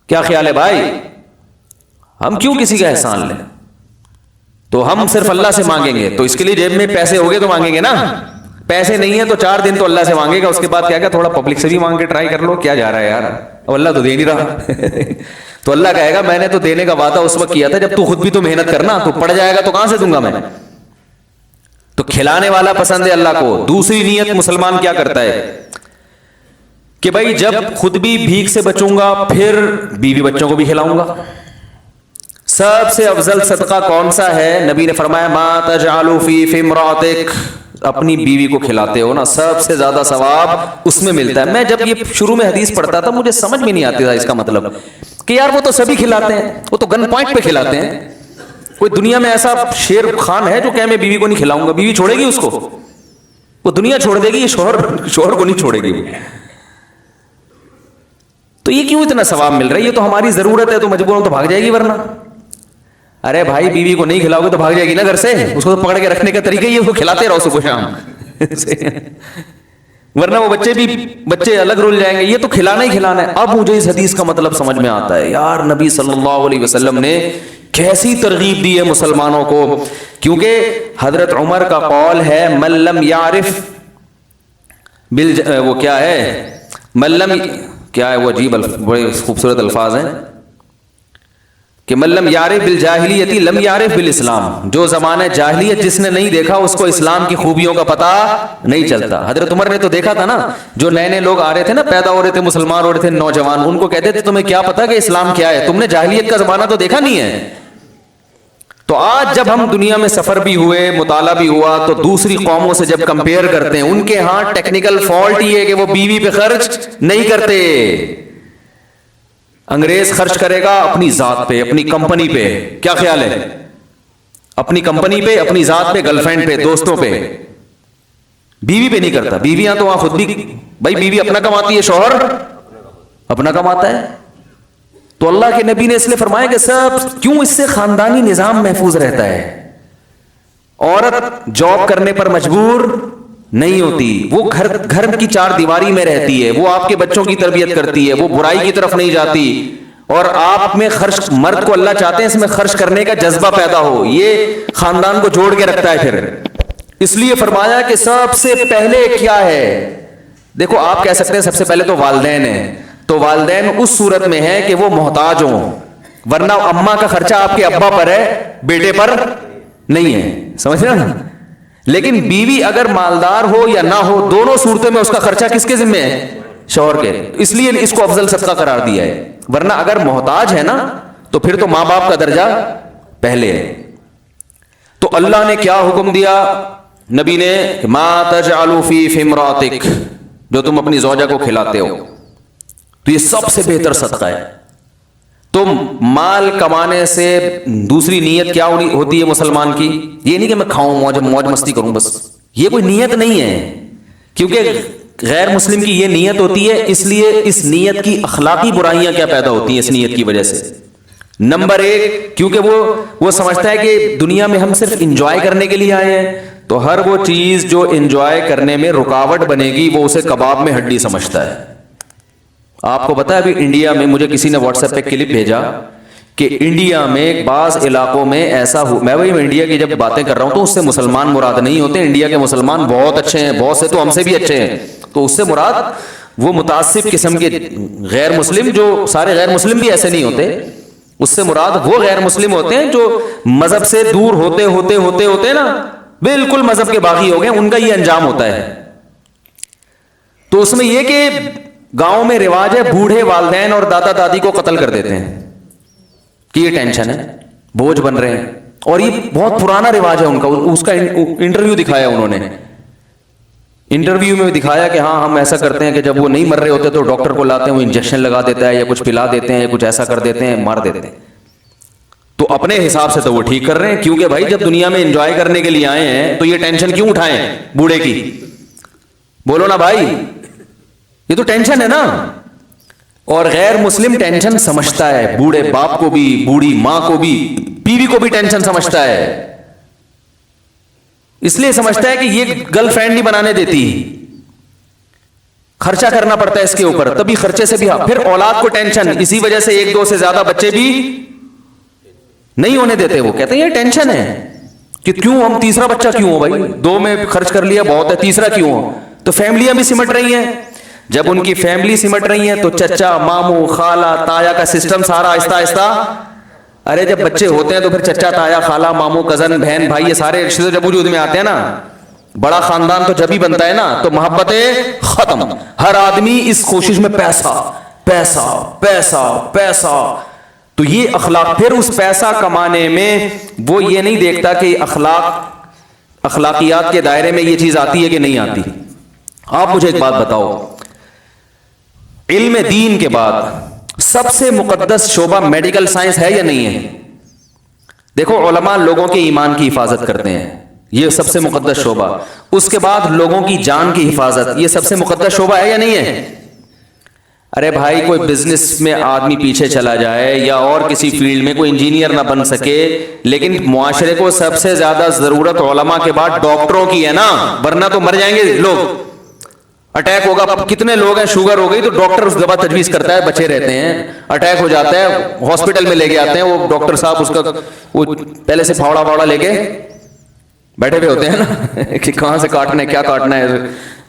کیا خیال ہے بھائی، ہم کیوں کسی کا احسان لیں؟ تو ہم صرف اللہ سے مانگیں گے. تو اس کے لیے جیب میں پیسے ہوگے تو مانگیں گے نا. پیسے نہیں ہے تو 4 دن تو اللہ سے مانگے گا، اس کے بعد کیا تھوڑا پبلک سے بھی مانگ کے ٹرائی کر لو، کیا جا رہا ہے یار، اب اللہ تو دے نہیں رہا. تو اللہ کہے گا میں نے تو دینے کا وعدہ اس وقت کیا تھا جب تو خود بھی تو محنت کرنا، تو پڑ جائے گا تو کہاں سے دوں گا میں. تو کھلانے والا پسند ہے اللہ کو. دوسری نیت مسلمان کیا کرتا ہے کہ بھائی جب خود بھی بھیک سے بچوں گا پھر بیوی بچوں کو بھی کھلاؤں گا. سب سے افضل صدقہ کون سا ہے؟ نبی نے فرمایا ما تجعل فی امرأتک، اپنی بیوی کو کھلاتے ہو نا سب سے زیادہ ثواب اس میں ملتا ہے. میں جب یہ شروع میں حدیث پڑھتا تھا مجھے سمجھ میں نہیں آتی تھا اس کا مطلب کہ یار وہ تو سبھی کھلاتے ہیں، وہ تو گن پوائنٹ پہ کھلاتے ہیں. کوئی دنیا میں ایسا شیر خان ہے جو کہ میں بیوی کو نہیں کھلاؤں گا؟ بیوی چھوڑے گی اس کو؟ وہ دنیا چھوڑ دے گی، یہ شوہر کو نہیں چھوڑے گی. تو یہ کیوں اتنا ثواب مل رہا ہے؟ یہ تو ہماری ضرورت ہے تو مجبور تو بھاگ جائے گی ورنہ. ارے بھائی بیوی کو نہیں کھلاؤ گے تو بھاگ جائے گی نا گھر سے. اس کو تو پکڑ کے رکھنے کا طریقہ یہ کو کھلاتے رہو صبح شام ورنہ وہ بچے الگ رول جائیں گے. یہ تو کھلانا ہی کھلانا ہے. اب مجھے اس حدیث کا مطلب سمجھ میں آتا ہے یار نبی صلی اللہ علیہ وسلم نے کیسی ترغیب دی ہے مسلمانوں کو. کیونکہ حضرت عمر کا قول ہے من لم یعرف وہ کیا ہے، من لم کیا ہے، وہ عجیب بڑے خوبصورت الفاظ ہیں کہ من لم یعرف بالجاہلیت لم یعرف بالاسلام. جو زمانہ جاہلیت جس نے نہیں دیکھا اس کو اسلام کی خوبیوں کا پتہ نہیں چلتا. حضرت عمر نے تو دیکھا تھا نا، جو نئے نئے لوگ آ رہے تھے نا، پیدا ہو رہے تھے، مسلمان ہو رہے تھے نوجوان، ان کو کہتے تھے تمہیں کیا پتا کہ اسلام کیا ہے، تم نے جاہلیت کا زمانہ تو دیکھا نہیں ہے. تو آج جب ہم دنیا میں سفر بھی ہوئے، مطالعہ بھی ہوا، تو دوسری قوموں سے جب کمپیئر کرتے ہیں ان کے ہاں ٹیکنیکل فالٹ یہ ہے کہ وہ بیوی پہ خرچ نہیں کرتے. انگریز خرچ کرے گا اپنی ذات پہ، اپنی کمپنی پہ. کیا خیال ہے؟ اپنی کمپنی پہ, اپنی ذات پہ, گرل فرینڈ پہ, دوستوں پہ, بیوی پہ نہیں کرتا. بیویاں تو وہاں خود بھی, بھائی بیوی اپنا کماتی ہے, شوہر اپنا کماتا ہے. تو اللہ کے نبی نے اس لیے فرمایا کہ سب کیوں, اس سے خاندانی نظام محفوظ رہتا ہے. عورت جاب کرنے پر مجبور نہیں ہوتی, وہ گھر کی چار دیواری میں رہتی ہے, وہ آپ کے بچوں کی تربیت کرتی ہے, وہ برائی کی طرف نہیں جاتی, اور آپ میں خرچ, مرد کو اللہ چاہتے ہیں اس میں خرچ کرنے کا جذبہ پیدا ہو, یہ خاندان کو جوڑ کے رکھتا ہے. پھر اس لیے فرمایا کہ سب سے پہلے کیا ہے, دیکھو آپ کہہ سکتے ہیں سب سے پہلے تو والدین ہیں, تو والدین اس صورت میں ہے کہ وہ محتاج ہوں, ورنہ اماں کا خرچہ آپ کے ابا پر ہے, بیٹے پر نہیں ہے, سمجھ رہے نا. لیکن بیوی اگر مالدار ہو یا نہ ہو, دونوں صورتوں میں اس کا خرچہ کس کے ذمہ ہے, شوہر کے. اس لیے اس کو افضل صدقہ قرار دیا ہے, ورنہ اگر محتاج ہے نا تو پھر تو ماں باپ کا درجہ پہلے ہے. تو اللہ نے کیا حکم دیا نبی نے, ما تجعل فی امراتک, جو تم اپنی زوجہ کو کھلاتے ہو, تو یہ سب سے بہتر صدقہ ہے. تم مال کمانے سے دوسری نیت کیا ہوتی ہے مسلمان کی, یہ نہیں کہ میں کھاؤں, موج مستی کروں, بس یہ کوئی نیت نہیں ہے, کیونکہ غیر مسلم کی یہ نیت ہوتی ہے. اس لیے اس نیت کی اخلاقی برائیاں کیا پیدا ہوتی ہیں اس نیت کی وجہ سے. نمبر ایک, کیونکہ وہ سمجھتا ہے کہ دنیا میں ہم صرف انجوائے کرنے کے لیے آئے ہیں, تو ہر وہ چیز جو انجوائے کرنے میں رکاوٹ بنے گی وہ اسے کباب میں ہڈی سمجھتا ہے. آپ کو پتا ہے ابھی انڈیا میں, مجھے کسی نے واٹس ایپ پہ کلپ بھیجا کہ انڈیا میں بعض علاقوں میں ایسا ہو, میں وہی انڈیا کی جب باتیں کر رہا ہوں تو اس سے مسلمان مراد نہیں ہوتے, انڈیا کے مسلمان بہت اچھے ہیں, بہت سے تو ہم سے بھی اچھے ہیں, تو اس سے مراد وہ متعصب قسم کے غیر مسلم, جو سارے غیر مسلم بھی ایسے نہیں ہوتے, اس سے مراد وہ غیر مسلم ہوتے ہیں جو مذہب سے دور ہوتے ہوتے ہوتے ہوتے نا بالکل مذہب کے باغی ہو گئے, ان کا یہ انجام ہوتا ہے. تو اس میں یہ کہ گاؤں میں رواج ہے, بوڑھے والدین اور دادا دادی کو قتل کر دیتے ہیں کہ یہ ٹینشن ہے, بوجھ بن رہے ہیں, اور یہ بہت پرانا رواج ہے ان کا. اس کا انٹرویو دکھایا انہوں نے, انٹرویو میں دکھایا کہ ہاں ہم ایسا کرتے ہیں کہ جب وہ نہیں مر رہے ہوتے تو ڈاکٹر کو لاتے ہیں, وہ انجیکشن لگا دیتا ہے یا کچھ پلا دیتے ہیں یا کچھ ایسا کر دیتے ہیں, مار دیتے ہیں. تو اپنے حساب سے تو وہ ٹھیک کر رہے ہیں, کیونکہ بھائی جب دنیا میں انجوائے کرنے کے لیے آئے ہیں تو یہ ٹینشن کیوں اٹھائیں بوڑھے کی, بولو نا بھائی, یہ تو ٹینشن ہے نا. اور غیر مسلم ٹینشن سمجھتا ہے, بوڑھے باپ کو بھی, بوڑھی ماں کو بھی, بیوی کو بھی ٹینشن سمجھتا ہے. اس لیے سمجھتا ہے کہ یہ گرل فرینڈ نہیں بنانے دیتی, خرچہ کرنا پڑتا ہے اس کے اوپر, تبھی خرچے سے بھی. پھر اولاد کو ٹینشن, اسی وجہ سے ایک دو سے زیادہ بچے بھی نہیں ہونے دیتے. وہ کہتے ہیں یہ ٹینشن ہے کہ کیوں ہم تیسرا بچہ کیوں ہو, بھائی دو میں خرچ کر لیا بہت ہے, تیسرا کیوں ہو. تو فیملیاں بھی سمٹ رہی ہیں, جب ان کی فیملی سمٹ رہی ہیں تو چچا ماموں خالہ تایا کا سسٹم سارا آہستہ آہستہ, ارے جب بچے ہوتے ہیں تو پھر چچا تایا خالہ ماموں کزن بہن بھائی یہ سارے رشتے جب وجود میں آتے ہیں نا, بڑا خاندان تو جب ہی بنتا ہے نا, تو محبتیں ختم. ہر آدمی اس کوشش میں پیسہ پیسہ پیسہ پیسہ. تو یہ اخلاق, پھر اس پیسہ کمانے میں وہ یہ نہیں دیکھتا کہ اخلاقیات کے دائرے میں یہ چیز آتی ہے کہ نہیں آتی. آپ مجھے ایک بات بتاؤ, علم دین کے بعد سب سے مقدس شعبہ میڈیکل سائنس ہے یا نہیں ہے؟ دیکھو علماء لوگوں کے ایمان کی حفاظت کرتے ہیں, یہ سب سے مقدس شعبہ. اس کے بعد لوگوں کی جان کی حفاظت, یہ سب سے مقدس شعبہ ہے یا نہیں ہے؟ ارے بھائی کوئی بزنس میں آدمی پیچھے چلا جائے یا اور کسی فیلڈ میں کوئی انجینئر نہ بن سکے, لیکن معاشرے کو سب سے زیادہ ضرورت علماء کے بعد ڈاکٹروں کی ہے نا, ورنہ تو مر جائیں گے لوگ. اٹیک ہوگا, کتنے لوگ ہیں شوگر ہو گئی تو ڈاکٹر اس دوا تجویز کرتا ہے, بچے رہتے ہیں. اٹیک ہو جاتا ہے, ہاسپٹل میں لے کے آتے ہیں, وہ ڈاکٹر صاحب اس کا وہ پہلے سے پھاوڑا لے کے بیٹھے ہوئے ہوتے ہیں نا کہ کہاں سے کاٹنا ہے کیا کاٹنا ہے,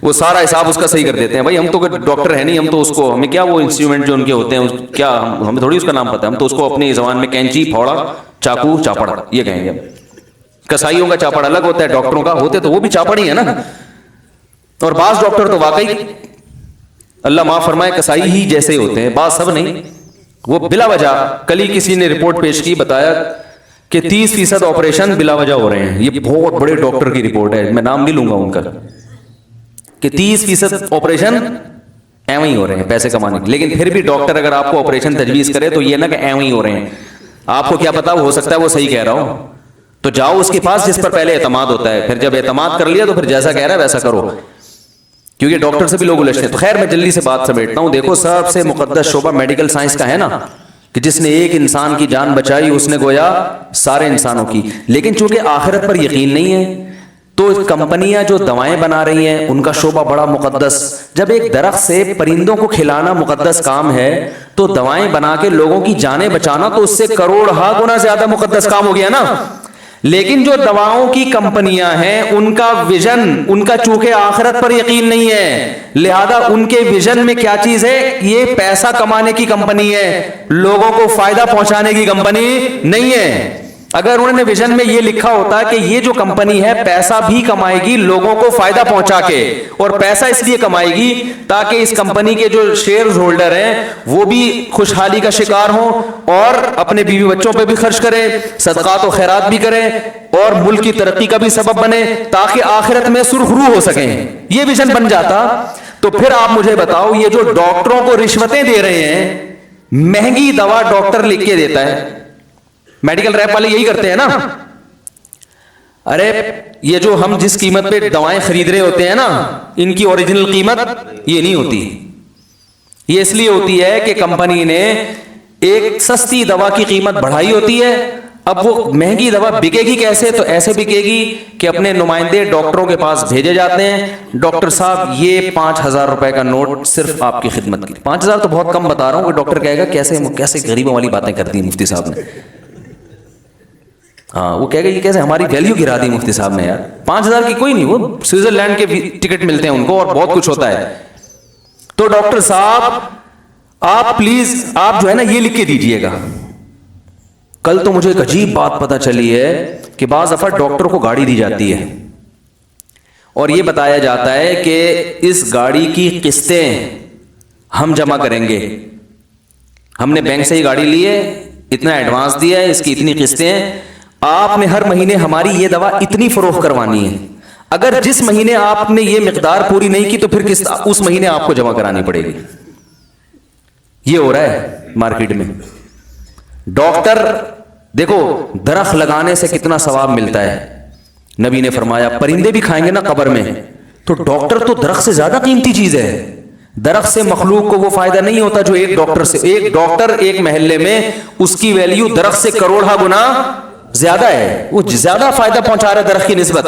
وہ سارا حساب اس کا صحیح کر دیتے ہیں. بھائی ہم تو ڈاکٹر ہے نہیں, ہم تو اس کو, ہمیں کیا وہ انسٹرومنٹ جو ان کے ہوتے ہیں کیا, ہمیں تھوڑی اس کا نام پتا ہے, ہم تو اس کو اپنی زبان میں کینچی پھاوڑا چاقو چاپڑ یہ کہیں گے. کسائیوں کا چاپڑ الگ ہوتا ہے, ڈاکٹروں کا ہوتے تو وہ بھی چاپڑ ہی ہے نا. اور بعض ڈاکٹر تو واقعی اللہ معاف فرمائے کسائی ہی جیسے ہوتے ہیں, بعض سب نہیں. وہ بلا وجہ, کل ہی کسی نے رپورٹ پیش کی, بتایا کہ 30% آپریشن بلا وجہ ہو رہے ہیں. یہ بہت بڑے ڈاکٹر کی رپورٹ ہے, میں نام نہیں لوں گا ان کا, کہ 30% آپریشن ایویں ہی ہو رہے ہیں پیسے کمانے کے. لیکن پھر بھی ڈاکٹر اگر آپ کو آپریشن تجویز کرے تو یہ نہ کہ ایویں ہی ہو رہے ہیں, آپ کو کیا پتا, ہو سکتا ہے وہ صحیح کہہ رہا ہو, تو جاؤ اس کے پاس جس پر پہلے اعتماد ہوتا ہے. پھر جب اعتماد کر لیا تو پھر جیسا کہہ رہا ہے ویسا کرو, کیونکہ ڈاکٹر سے بھی لوگ الجھتے ہیں. تو خیر میں جلدی سے بات سمیٹتا ہوں. دیکھو سب سے مقدس شعبہ میڈیکل سائنس کا ہے نا, کہ جس نے ایک انسان کی جان بچائی اس نے گویا سارے انسانوں کی. لیکن چونکہ آخرت پر یقین نہیں ہے تو کمپنیاں جو دوائیں بنا رہی ہیں ان کا شعبہ بڑا مقدس. جب ایک درخت سے پرندوں کو کھلانا مقدس کام ہے تو دوائیں بنا کے لوگوں کی جانیں بچانا تو اس سے کروڑ گنا زیادہ مقدس کام ہو گیا نا. لیکن جو دواؤں کی کمپنیاں ہیں ان کا ویژن, ان کا چونکہ آخرت پر یقین نہیں ہے, لہذا ان کے ویژن میں کیا چیز ہے, یہ پیسہ کمانے کی کمپنی ہے, لوگوں کو فائدہ پہنچانے کی کمپنی نہیں ہے. اگر انہوں نے ویژن میں یہ لکھا ہوتا کہ یہ جو کمپنی ہے پیسہ بھی کمائے گی لوگوں کو فائدہ پہنچا کے, اور پیسہ اس لیے کمائے گی تاکہ اس کمپنی کے جو شیئر ہولڈر ہیں وہ بھی خوشحالی کا شکار ہوں اور اپنے بیوی بچوں پہ بھی خرچ کریں, صدقات و خیرات بھی کریں اور ملک کی ترقی کا بھی سبب بنے تاکہ آخرت میں سرخرو ہو سکیں, یہ ویژن بن جاتا. تو پھر آپ مجھے بتاؤ یہ جو ڈاکٹروں کو رشوتیں دے رہے ہیں, مہنگی دوا ڈاکٹر لکھ کے دیتا ہے, میڈیکل ریپ والے یہی کرتے ہیں نا. ارے یہ جو ہم جس قیمت پہ دوائیں خرید رہے ہوتے ہیں نا, ان کی اوریجنل قیمت یہ نہیں ہوتی. یہ اس لیے ہوتی ہے کہ کمپنی نے ایک سستی دوا کی قیمت بڑھائی ہوتی ہے. اب وہ مہنگی دوا بکے گی کیسے, تو ایسے بکے گی کہ اپنے نمائندے ڈاکٹروں کے پاس بھیجے جاتے ہیں, ڈاکٹر صاحب یہ 5,000 روپے کا نوٹ صرف آپ کی خدمت کی. 5,000 تو بہت کم بتا رہا ہوں, کہ ڈاکٹر کہے گا کیسے غریبوں والی باتیں کر دی مفتی صاحب نے. ہاں وہ کہے گا یہ کیسے ہماری ویلیو گرا دی مفتی صاحب نے یار. 5,000 کی کوئی نہیں, وہ سوئٹزرلینڈ کے ٹکٹ ملتے ہیں ان کو اور بہت کچھ ہوتا ہے. تو ڈاکٹر صاحب آپ پلیز آپ جو ہے نا یہ لکھ کے دیجئے گا. کل تو مجھے ایک عجیب بات پتہ چلی ہے کہ بعض دفعہ ڈاکٹر کو گاڑی دی جاتی ہے اور یہ بتایا جاتا ہے کہ اس گاڑی کی قسطیں ہم جمع کریں گے, ہم نے بینک سے ہی گاڑی لی ہے, اتنا ایڈوانس دیا ہے, اس کی اتنی قسطیں, آپ نے ہر مہینے ہماری یہ دوا اتنی فروخت کروانی ہے. اگر جس مہینے آپ نے یہ مقدار پوری نہیں کی تو پھر اس مہینے آپ کو جمع کرانی پڑے گی. یہ ہو رہا ہے مارکیٹ میں. ڈاکٹر دیکھو درخت لگانے سے کتنا ثواب ملتا ہے. نبی نے فرمایا پرندے بھی کھائیں گے نا قبر میں, تو ڈاکٹر تو درخت سے زیادہ قیمتی چیز ہے. درخت سے مخلوق کو وہ فائدہ نہیں ہوتا جو ایک ڈاکٹر سے. ایک ڈاکٹر ایک محلے میں اس کی ویلیو درخت سے کروڑا گنا زیادہ ہے, وہ زیادہ فائدہ پہنچا رہا ہے درخت کی نسبت.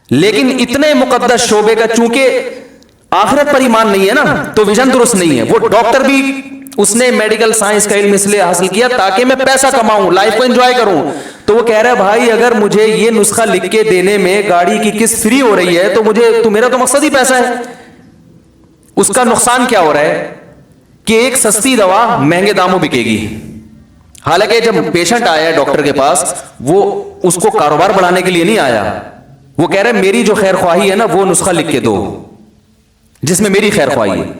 لیکن اتنے مقدس شعبے کا چونکہ آخرت پر ایمان نہیں ہے نا, تو ویژن درست نہیں ہے. وہ ڈاکٹر بھی اس نے میڈیکل سائنس کا علم اس لیے حاصل کیا تاکہ میں پیسہ کماؤں, لائف کو انجوائے کروں. تو وہ کہہ رہا ہے بھائی اگر مجھے یہ نسخہ لکھ کے دینے میں گاڑی کی قسط فری ہو رہی ہے تو میرا تو مقصد ہی پیسہ ہے. اس کا نقصان کیا ہو رہا ہے کہ ایک سستی دوا مہنگے داموں بکے گی. حالانکہ جب پیشنٹ آیا ہے ڈاکٹر کے پاس وہ اس کو کاروبار بڑھانے کے لیے نہیں آیا, وہ کہہ رہا ہے میری جو خیر خواہی ہے نا وہ نسخہ لکھ کے دو جس میں میری خیر خواہی ہے.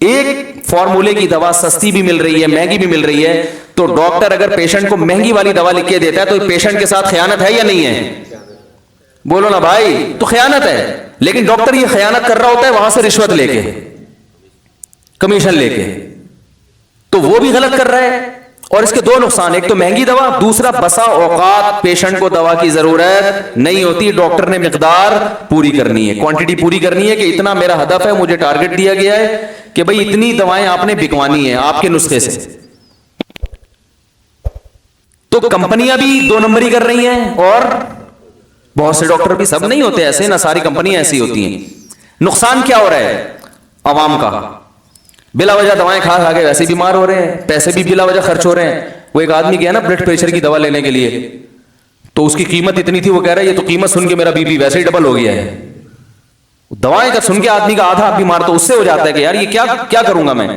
ایک فارمولے کی دوا سستی بھی مل رہی ہے مہنگی بھی مل رہی ہے, تو ڈاکٹر اگر پیشنٹ کو مہنگی والی دوا لکھ کے دیتا ہے تو پیشنٹ کے ساتھ خیانت ہے یا نہیں ہے؟ بولو نا بھائی, تو خیانت ہے. لیکن ڈاکٹر یہ خیانت کر رہا ہوتا ہے وہاں سے رشوت لے کے, کمیشن لے کے, تو وہ بھی غلط کر رہا ہے. اور اس کے دو نقصان, ایک تو مہنگی دوا, دوسرا بسا اوقات پیشنٹ کو دوا کی ضرورت نہیں ہوتی, ڈاکٹر نے مقدار پوری کرنی ہے, کوانٹٹی پوری کرنی ہے کہ اتنا میرا ہدف ہے, مجھے ٹارگٹ دیا گیا ہے کہ بھئی اتنی دوائیں آپ نے بکوانی ہیں آپ کے نسخے سے. تو کمپنیاں بھی 2 نمبری کر رہی ہیں اور بہت سے ڈاکٹر بھی, سب نہیں ہوتے ایسے نا, ساری کمپنیاں ایسی ہوتی ہیں. نقصان کیا ہو رہا ہے عوام کا؟ بلا وجہ دوائیں کھا کے ویسے بیمار ہو رہے ہیں, پیسے بھی بلا وجہ خرچ ہو رہے ہیں. وہ ایک آدمی گیا نا بلڈ پریشر کی دوا لینے کے لیے, تو اس کی قیمت اتنی تھی, وہ کہہ رہا ہے یہ تو قیمت سن کے میرا بی پی ویسے ہی ڈبل ہو گیا ہے. دوائیں کا سن کے آدمی کا آدھا بیمار تو اس سے ہو جاتا ہے کہ یار یہ کیا کروں گا میں.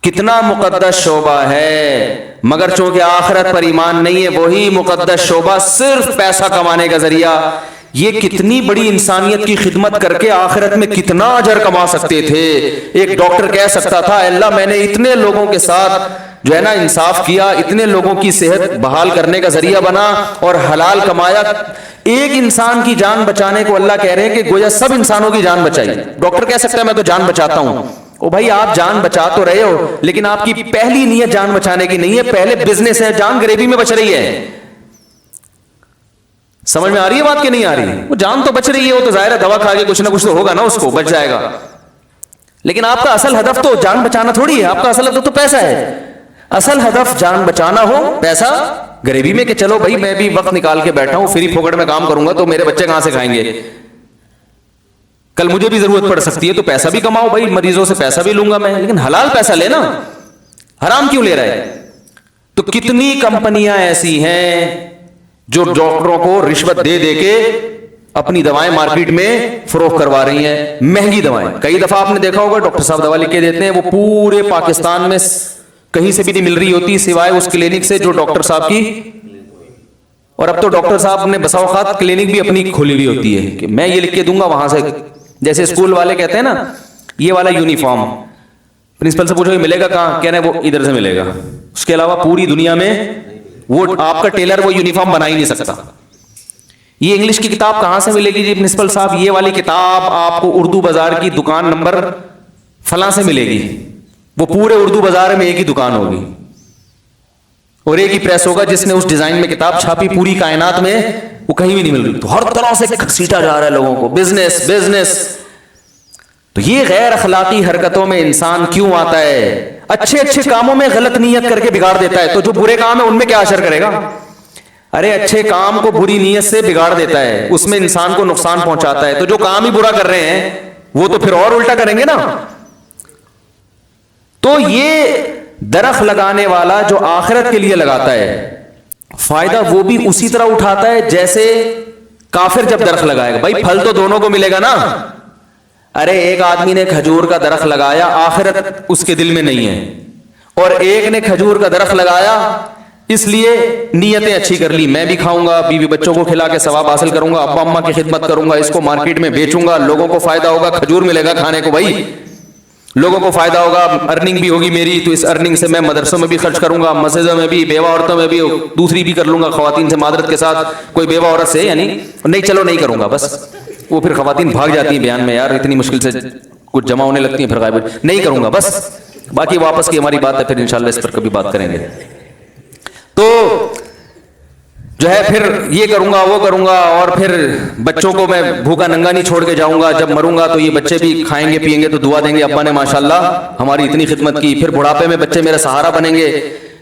کتنا مقدس شعبہ ہے, مگر چونکہ آخرت پر ایمان نہیں ہے وہی مقدس شعبہ صرف پیسہ کمانے کا ذریعہ. یہ کتنی بڑی انسانیت کی خدمت کر کے آخرت میں کتنا اجر کما سکتے تھے. ایک ڈاکٹر کہہ سکتا تھا اللہ میں نے اتنے لوگوں کے ساتھ جو ہے نا انصاف کیا, اتنے لوگوں کی صحت بحال کرنے کا ذریعہ بنا اور حلال کمایا. ایک انسان کی جان بچانے کو اللہ کہہ رہے ہیں کہ گویا سب انسانوں کی جان بچائی. ڈاکٹر کہہ سکتا ہے میں تو جان بچاتا ہوں, او بھائی آپ جان بچا تو رہے ہو لیکن آپ کی پہلی نیت جان بچانے کی نہیں ہے, پہلے بزنس ہے, جان گریبی میں بچ رہی ہے. سمجھ میں آ رہی ہے بات کہ نہیں آ رہی؟ وہ جان تو بچ رہی ہے, وہ تو ظاہر ہے دوا کھا کے کچھ نہ کچھ تو ہوگا نا, اس کو بچ جائے گا. لیکن آپ کا اصل ہدف تو جان بچانا تھوڑی ہے, آپ کا اصل ہدف تو پیسہ ہے. اصل ہدف جان بچانا ہو, پیسہ گریبی میں کہ چلو بھائی میں بھی وقت نکال کے بیٹھا ہوں, فری پھوکٹ میں کام کروں گا تو میرے بچے کہاں سے کھائیں گے, کل مجھے بھی ضرورت پڑ سکتی ہے تو پیسہ بھی کماؤ بھائی, مریضوں سے پیسہ بھی لوں گا میں, لیکن حلال پیسہ لینا, حرام کیوں لے رہا ہے؟ تو کتنی کمپنیاں ایسی ہیں جو ڈاکٹروں کو رشوت دے دے کے اپنی دوائیں مارکیٹ میں فروخت کروا رہی ہیں, مہنگی دوائیں. کئی دفعہ آپ نے دیکھا ہوگا ڈاکٹر صاحب دوا لکھ کے دیتے ہیں, وہ پورے پاکستان میں کہیں سے بھی نہیں مل رہی ہوتی سوائے اس کلینک سے جو ڈاکٹر صاحب کی, اور اب تو ڈاکٹر صاحب نے بسا اوقات کلینک بھی اپنی کھولی ہوئی ہوتی ہے کہ میں یہ لکھ کے دوں گا وہاں سے, جیسے اسکول والے کہتے ہیں نا یہ والا یونیفارم پرنسپل سے پوچھو یہ ملے گا کہاں, کہنا ہے وہ ادھر سے ملے گا, اس کے علاوہ پوری دنیا میں وہ آپ کا ٹیلر وہ یونیفارم بنا ہی نہیں سکتا. یہ انگلش کی کتاب کہاں سے ملے گی جی پرنسپل صاحب, یہ والی کتاب آپ کو اردو بازار کی دکان نمبر فلاں سے ملے گی, وہ پورے اردو بازار میں ایک ہی دکان ہوگی اور ایک ہی پریس ہوگا جس نے اس ڈیزائن میں کتاب چھاپی, پوری کائنات میں وہ کہیں بھی نہیں مل رہی. تو ہر طرح سے گھسیٹا جا رہا ہے لوگوں کو, بزنس بزنس. تو یہ غیر اخلاقی حرکتوں میں انسان کیوں آتا ہے؟ اچھے اچھے کاموں میں غلط نیت کر کے بگاڑ دیتا ہے, تو جو برے کام ہے ان میں کیا اثر کرے گا؟ ارے اچھے کام کو بری نیت سے بگاڑ دیتا ہے, اس میں انسان کو نقصان پہنچاتا ہے. تو جو کام ہی برا کر رہے ہیں وہ تو پھر اور الٹا کریں گے نا. تو یہ درخت لگانے والا جو آخرت کے لیے لگاتا ہے فائدہ وہ بھی اسی طرح اٹھاتا ہے جیسے کافر جب درخت لگائے گا. بھائی پھل تو دونوں کو ملے گا نا. ارے ایک آدمی نے کھجور کا درخت لگایا, آخرت اس کے دل میں نہیں ہے, اور ایک نے کھجور کا درخت لگایا اس لیے نیتیں اچھی کر لی, میں بھی کھاؤں گا, بیوی بچوں کو کھلا کے ثواب حاصل کروں گا, ابا اماں کی خدمت کروں گا, اس کو مارکیٹ میں بیچوں گا, لوگوں کو فائدہ ہوگا, کھجور ملے گا کھانے کو, بھائی لوگوں کو فائدہ ہوگا, ارننگ بھی ہوگی میری, تو اس ارننگ سے میں مدرسوں میں بھی خرچ کروں گا, مسجدوں میں بھی, بیوہ عورتوں میں بھی, دوسری بھی کر لوں گا خواتین سے معذرت کے ساتھ, کوئی بیوہ عورت سے یعنی نہیں چلو نہیں کروں گا, بس وہ پھر خواتین بھاگ جاتی ہیں بیان میں, یار اتنی مشکل سے کچھ جمع ہونے لگتی ہیں, پھر غائب نہیں کروں گا بس, باقی واپس کی ہماری بات ہے, پھر انشاءاللہ اس پر کبھی بات کریں گے. تو جو ہے پھر یہ کروں گا وہ کروں گا, اور پھر بچوں کو میں بھوکا ننگا نہیں چھوڑ کے جاؤں گا, جب مروں گا تو یہ بچے بھی کھائیں گے پیئیں گے تو دعا دیں گے ابا نے ماشاءاللہ ہماری اتنی خدمت کی, پھر بڑھاپے میں بچے میرا سہارا بنیں گے,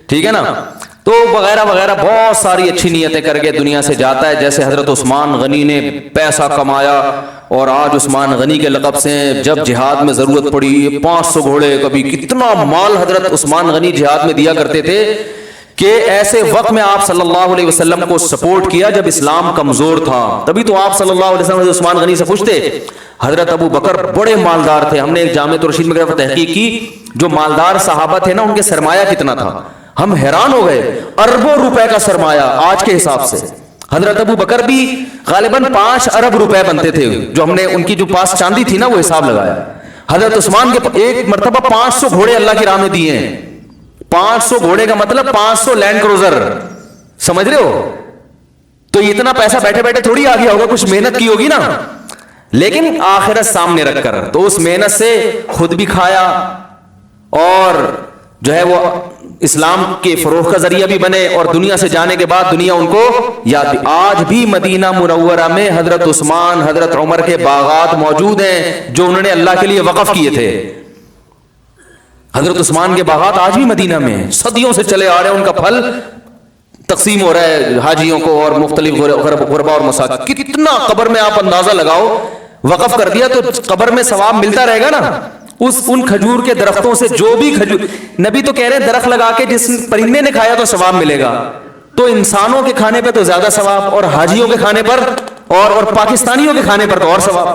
ٹھیک ہے نا. تو وغیرہ وغیرہ بہت ساری اچھی نیتیں کر کے دنیا سے جاتا ہے. جیسے حضرت عثمان غنی نے پیسہ کمایا, اور آج عثمان غنی کے لقب سے جب جہاد میں ضرورت پڑی 500 گھوڑے, کبھی کتنا مال حضرت عثمان غنی جہاد میں دیا کرتے تھے کہ ایسے وقت میں آپ صلی اللہ علیہ وسلم کو سپورٹ کیا جب اسلام کمزور تھا. تبھی تو آپ صلی اللہ علیہ وسلم عثمان غنی سے پوچھتے. حضرت ابو بکر بڑے مالدار تھے, ہم نے ایک جامع الرشید میں تحقیق کی, جو مالدار صحابہ تھے نا ان کے سرمایہ کتنا تھا, ہم حیران ہو گئے, اربوں روپے کا سرمایہ آج کے حساب سے. حضرت ابو بکر بھی غالباً 5 ارب روپے بنتے تھے, جو ہم نے ان کی جو پاس چاندی تھی نا وہ حساب لگایا. حضرت عثمان کے ایک مرتبہ 500 گھوڑے اللہ کی راہ میں دیے ہیں. 500 گھوڑے کا مطلب 500 لینڈ کروزر, سمجھ رہے ہو؟ تو اتنا پیسہ بیٹھے بیٹھے تھوڑی آ گیا ہوگا, کچھ محنت کی ہوگی نا, لیکن آخرت سامنے رکھ کر. تو اس محنت سے خود بھی کھایا اور جو ہے وہ اسلام کے فروغ کا ذریعہ بھی بنے, اور دنیا سے جانے کے بعد دنیا ان کو یاد بھی. آج بھی مدینہ منورہ میں حضرت عثمان حضرت عمر کے باغات موجود ہیں جو انہوں نے اللہ کے لیے وقف کیے تھے. حضرت عثمان کے باغات آج بھی مدینہ میں ہیں, صدیوں سے چلے آ رہے ہیں, ان کا پھل تقسیم ہو رہا ہے حاجیوں کو اور مختلف غربا اور مساکین. کتنا قبر میں آپ اندازہ لگاؤ, وقف کر دیا تو قبر میں ثواب ملتا رہے گا نا. ان کھجور کے درختوں سے جو بھی کھجور, نبی تو کہہ رہے ہیں درخت لگا کے جس پرندے نے کھایا تو ثواب ملے گا. تو انسانوں کے کھانے پہ تو زیادہ ثواب, اور حاجیوں کے کھانے پر اور پاکستانیوں کے کھانے پر تو اور ثواب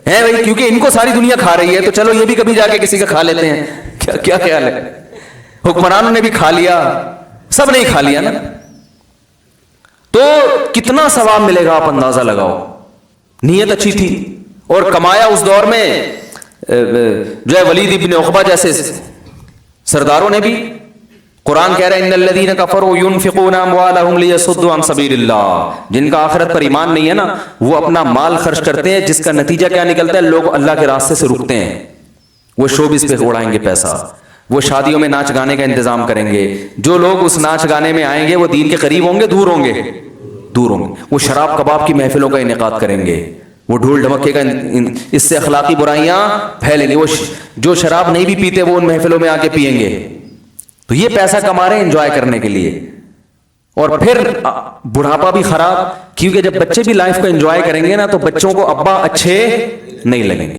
ہے بھائی, کیونکہ ان کو ساری دنیا کھا رہی ہے, تو چلو یہ بھی کبھی جا کے کسی کا کھا لیتے ہیں. کیا خیال ہے؟ حکمرانوں نے بھی کھا لیا, سب نے کھا لیا نا, تو کتنا ثواب ملے گا آپ اندازہ لگاؤ. نیت اچھی تھی, اور کمایا اس دور میں جو ہے ولید ابن عقبہ جیسے سرداروں نے بھی. قرآن کہہ رہا ہے ان الذین کفروا ينفقون اموالهم لیصدوا عن سبیل اللہ, جن کا آخرت پر ایمان نہیں ہے نا وہ اپنا مال خرچ کرتے ہیں جس کا نتیجہ کیا نکلتا ہے, لوگ اللہ کے راستے سے رکتے ہیں. وہ شوبز پہ اڑائیں گے پیسہ, وہ شادیوں میں ناچ گانے کا انتظام کریں گے. جو لوگ اس ناچ گانے میں آئیں گے وہ دین کے قریب ہوں گے, دور ہوں گے؟ دور ہوں گے. وہ شراب کباب کی محفلوں کا انعقاد کریں گے, وہ ڈھول ڈھمکے کا, اس سے اخلاقی برائیاں پھیلیں گی. وہ جو شراب نہیں بھی پیتے وہ ان محفلوں میں آ کے پئیں گے. تو یہ پیسہ کما رہے ہیں انجوائے کرنے کے لیے, اور پھر بڑھاپا بھی خراب, کیونکہ جب بچے بھی لائف کو انجوائے کریں گے نا تو بچوں کو ابا اچھے نہیں لگیں گے.